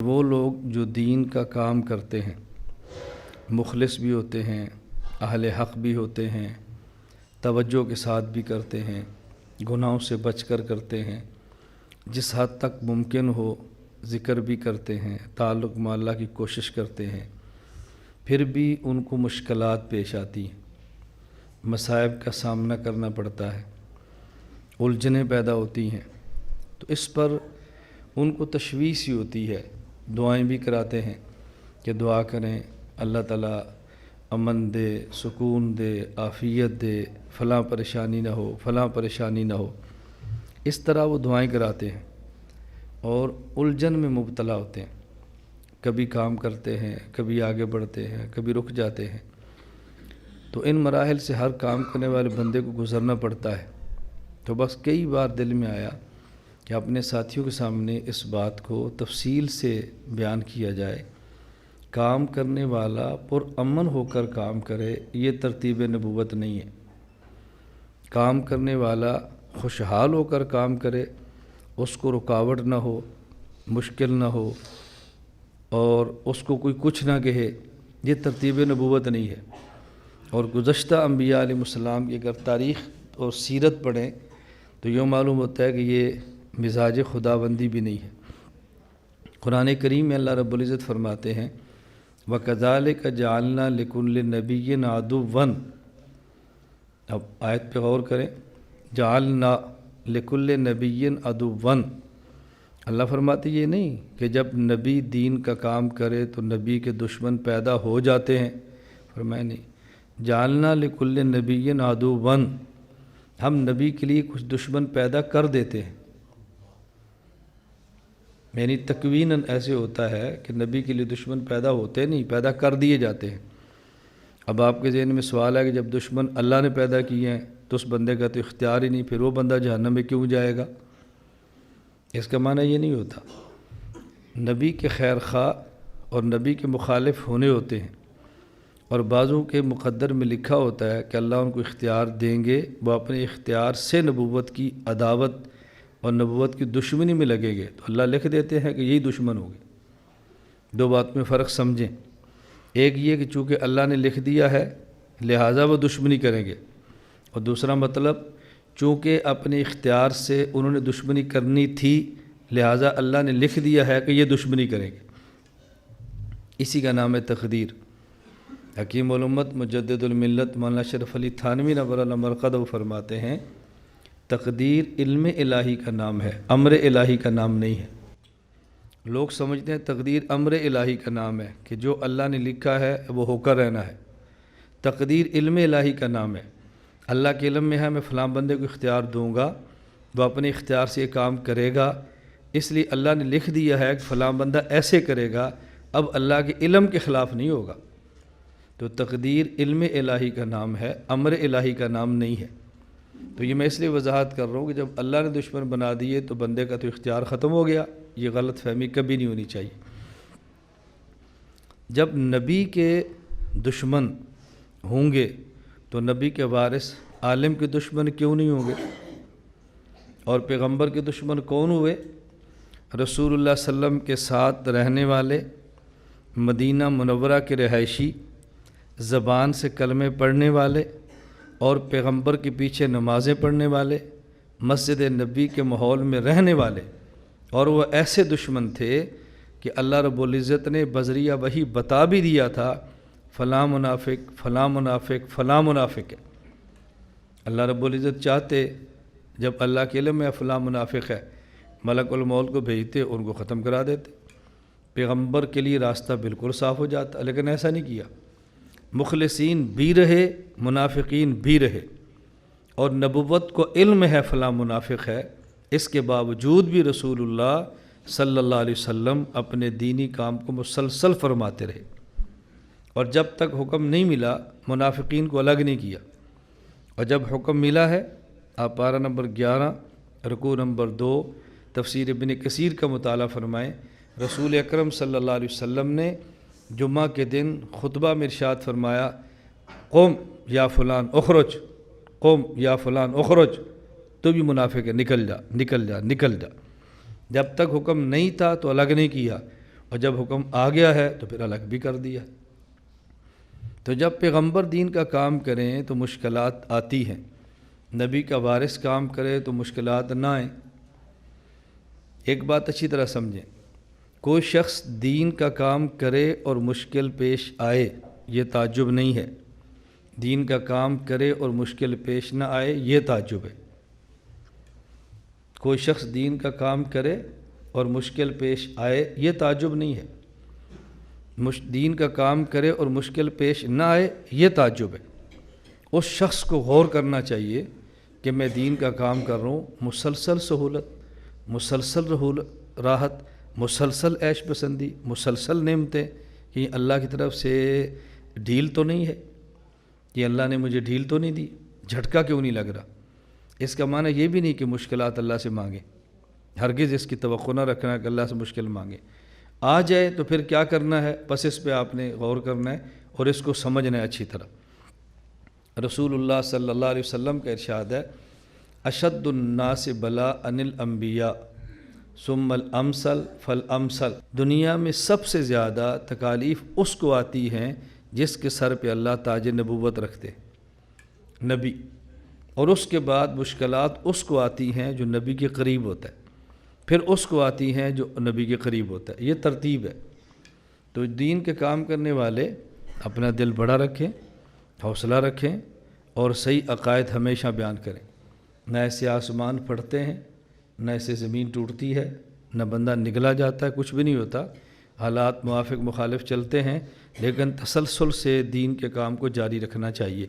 وہ لوگ جو دین کا کام کرتے ہیں، مخلص بھی ہوتے ہیں، اہل حق بھی ہوتے ہیں، توجہ کے ساتھ بھی کرتے ہیں، گناہوں سے بچ کر کرتے ہیں، جس حد تک ممکن ہو ذکر بھی کرتے ہیں، تعلق مع اللہ کی کوشش کرتے ہیں، پھر بھی ان کو مشکلات پیش آتی ہیں، مصائب کا سامنا کرنا پڑتا ہے، الجھنیں پیدا ہوتی ہیں، تو اس پر ان کو تشویش ہی ہوتی ہے۔ دعائیں بھی کراتے ہیں کہ دعا کریں، اللہ تعالیٰ امن دے، سکون دے، عافیت دے، فلاں پریشانی نہ ہو، فلاں پریشانی نہ ہو۔ اس طرح وہ دعائیں کراتے ہیں اور الجھن میں مبتلا ہوتے ہیں، کبھی کام کرتے ہیں، کبھی آگے بڑھتے ہیں، کبھی رک جاتے ہیں۔ تو ان مراحل سے ہر کام کرنے والے بندے کو گزرنا پڑتا ہے۔ تو بس کئی بار دل میں آیا کہ اپنے ساتھیوں کے سامنے اس بات کو تفصیل سے بیان کیا جائے۔ کام کرنے والا پرامن ہو کر کام کرے، یہ ترتیب نبوت نہیں ہے۔ کام کرنے والا خوشحال ہو کر کام کرے، اس کو رکاوٹ نہ ہو، مشکل نہ ہو اور اس کو کوئی کچھ نہ کہے، یہ ترتیب نبوت نہیں ہے۔ اور گزشتہ انبیاء علیہ السلام کی اگر تاریخ اور سیرت پڑھیں تو یہ معلوم ہوتا ہے کہ یہ مزاج خداوندی بھی نہیں ہے۔ قرآن کریم میں اللہ رب العزت فرماتے ہیں وَكَذَلِكَ جَعَلْنَا لِكُلِّ نَبِيٍّ عَدُوًّا۔ اب آیت پہ غور کریں، جعلنا لکل نبی عدوًا۔ اللہ فرماتے یہ نہیں کہ جب نبی دین کا کام کرے تو نبی کے دشمن پیدا ہو جاتے ہیں، فرمایا نہیں، جعلنا لکل نبی عدوًا، ہم نبی کے لیے کچھ دشمن پیدا کر دیتے ہیں۔ یعنی تکویناً ایسے ہوتا ہے کہ نبی کے لیے دشمن پیدا ہوتے نہیں، پیدا کر دیے جاتے ہیں۔ اب آپ کے ذہن میں سوال ہے کہ جب دشمن اللہ نے پیدا کیے ہیں تو اس بندے کا تو اختیار ہی نہیں، پھر وہ بندہ جہنم میں کیوں جائے گا؟ اس کا معنی یہ نہیں ہوتا۔ نبی کے خیر خواہ اور نبی کے مخالف ہونے ہوتے ہیں، اور بعضوں کے مقدر میں لکھا ہوتا ہے کہ اللہ ان کو اختیار دیں گے، وہ اپنے اختیار سے نبوت کی عداوت اور نبوت کی دشمنی میں لگیں گے، تو اللہ لکھ دیتے ہیں کہ یہی دشمن ہوگے۔ دو بات میں فرق سمجھیں، ایک یہ کہ چونکہ اللہ نے لکھ دیا ہے لہٰذا وہ دشمنی کریں گے، اور دوسرا مطلب چونکہ اپنے اختیار سے انہوں نے دشمنی کرنی تھی لہٰذا اللہ نے لکھ دیا ہے کہ یہ دشمنی کریں گے۔ اسی کا نام ہے تقدیر۔ حکیم الامت مجدد الملت مولانا اشرف علی تھانوی نور اللہ مرقدہ فرماتے ہیں تقدیر علم الہی کا نام ہے، امر الہی کا نام نہیں ہے۔ لوگ سمجھتے ہیں تقدیر امر الہی کا نام ہے کہ جو اللہ نے لکھا ہے وہ ہو کر رہنا ہے۔ تقدیر علم الہی کا نام ہے، اللہ کے علم میں ہے میں فلاں بندے کو اختیار دوں گا، وہ اپنے اختیار سے یہ کام کرے گا، اس لیے اللہ نے لکھ دیا ہے کہ فلاں بندہ ایسے کرے گا، اب اللہ کے علم کے خلاف نہیں ہوگا۔ تو تقدیر علم الہی کا نام ہے، امر الہی کا نام نہیں ہے۔ تو یہ میں اس لیے وضاحت کر رہا ہوں کہ جب اللہ نے دشمن بنا دیے تو بندے کا تو اختیار ختم ہو گیا، یہ غلط فہمی کبھی نہیں ہونی چاہیے۔ جب نبی کے دشمن ہوں گے تو نبی کے وارث عالم کے دشمن کیوں نہیں ہوں گے؟ اور پیغمبر کے دشمن کون ہوئے؟ رسول اللہ صلی اللہ علیہ وسلم کے ساتھ رہنے والے، مدینہ منورہ کے رہائشی، زبان سے کلمے پڑھنے والے اور پیغمبر کے پیچھے نمازیں پڑھنے والے، مسجد نبی کے ماحول میں رہنے والے، اور وہ ایسے دشمن تھے کہ اللہ رب العزت نے بذریعہ وحی بتا بھی دیا تھا فلاں منافق فلاں منافق فلاں منافق ہے۔ اللہ رب العزت چاہتے جب اللہ کے علم میں فلاں منافق ہے ملک الموت کو بھیجتے، ان کو ختم کرا دیتے، پیغمبر کے لیے راستہ بالکل صاف ہو جاتا، لیکن ایسا نہیں کیا۔ مخلصین بھی رہے، منافقین بھی رہے، اور نبوت کو علم ہے فلاں منافق ہے، اس کے باوجود بھی رسول اللہ صلی اللہ علیہ وسلم اپنے دینی کام کو مسلسل فرماتے رہے، اور جب تک حکم نہیں ملا منافقین کو الگ نہیں کیا، اور جب حکم ملا ہے آپ پارہ نمبر 11 رکوع نمبر 2 تفسیر ابن کثیر کا مطالعہ فرمائیں، رسول اکرم صلی اللہ علیہ وسلم نے جمعہ کے دن خطبہ میں ارشاد فرمایا قم یا فلان اخرج، قم یا فلان اخرج، تو بھی منافق ہے، نکل جا نکل جا نکل جا۔ جب تک حکم نہیں تھا تو الگ نہیں کیا، اور جب حکم آ گیا ہے تو پھر الگ بھی کر دیا۔ تو جب پیغمبر دین کا کام کریں تو مشکلات آتی ہیں، نبی کا وارث کام کرے تو مشکلات نہ آئیں۔ ایک بات اچھی طرح سمجھیں، کوئی شخص دین کا کام کرے اور مشکل پیش آئے یہ تعجب نہیں ہے، دین کا کام کرے اور مشکل پیش نہ آئے یہ تعجب ہے۔ کوئی شخص دین کا کام کرے اور مشکل پیش آئے یہ تعجب نہیں ہے، دین کا کام کرے اور مشکل پیش نہ آئے یہ تعجب ہے۔ اس شخص کو غور کرنا چاہیے کہ میں دین کا کام کر رہا ہوں، مسلسل سہولت، مسلسل راحت، مسلسل عیش پسندی، مسلسل نعمتیں، کہ اللہ کی طرف سے ڈھیل تو نہیں ہے، کہ اللہ نے مجھے ڈھیل تو نہیں دی، جھٹکا کیوں نہیں لگ رہا۔ اس کا معنی یہ بھی نہیں کہ مشکلات اللہ سے مانگیں، ہرگز اس کی توقع نہ رکھنا کہ اللہ سے مشکل مانگیں۔ آ جائے تو پھر کیا کرنا ہے، بس اس پہ آپ نے غور کرنا ہے اور اس کو سمجھنا ہے اچھی طرح۔ رسول اللہ صلی اللہ علیہ وسلم کا ارشاد ہے، اشد الناس بلا ان الانبیاء ثم الامثل فالامثل، دنیا میں سب سے زیادہ تکالیف اس کو آتی ہیں جس کے سر پہ اللہ تاج نبوت رکھتے نبی، اور اس کے بعد مشکلات اس کو آتی ہیں جو نبی کے قریب ہوتا ہے، پھر اس کو آتی ہیں جو نبی کے قریب ہوتا ہے۔ یہ ترتیب ہے۔ تو دین کے کام کرنے والے اپنا دل بڑا رکھیں، حوصلہ رکھیں اور صحیح عقائد ہمیشہ بیان کریں۔ نہ ایسے آسمان پھٹتے ہیں، نہ ایسے زمین ٹوٹتی ہے، نہ بندہ نگلا جاتا ہے، کچھ بھی نہیں ہوتا۔ حالات موافق مخالف چلتے ہیں، لیکن تسلسل سے دین کے کام کو جاری رکھنا چاہیے۔